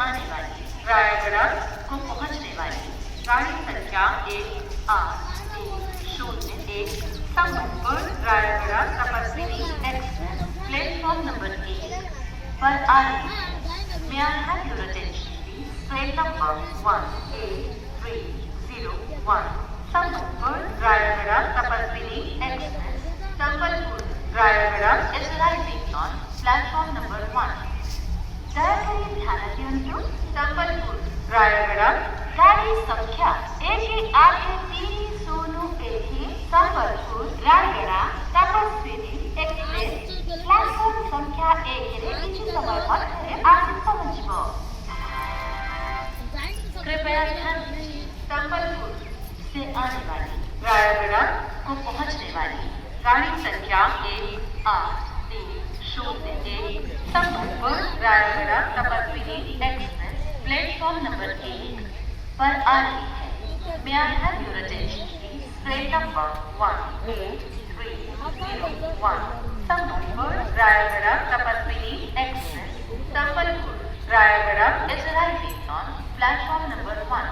आने वाली रायगढ़ को पहुंचने वाली गाड़ी संख्या 1801 Sambalpur Raigarh Tapaswini express platform number 1 पर आ रही है। May I have your attention please? Train number 18301 Sambalpur Raigarh Tapaswini express Sambalpur Raigarh is arriving on platform number 1. दया करिए ध्यान रखिए संबलपुर रायगढ़ गाड़ी संख्या 1830 संबलपुर रायगढ़ तपस्विनी एक्सप्रेस प्लेटफॉर्म संख्या 1 रे किसी समय मध्य आसित पहुंचब। कृपया ध्यान दीजिए संबलपुर से आने वाली रायगढ़ को पहुंचने वाली गाड़ी संख्या 1801 Sambalpur Raigarh Tapaswini express platform number 1 पर आ रही है। May I have your attention please? Train number 18301 Sambalpur Raigarh Tapaswini express Sambalpur Raigarh is arriving on platform number 1.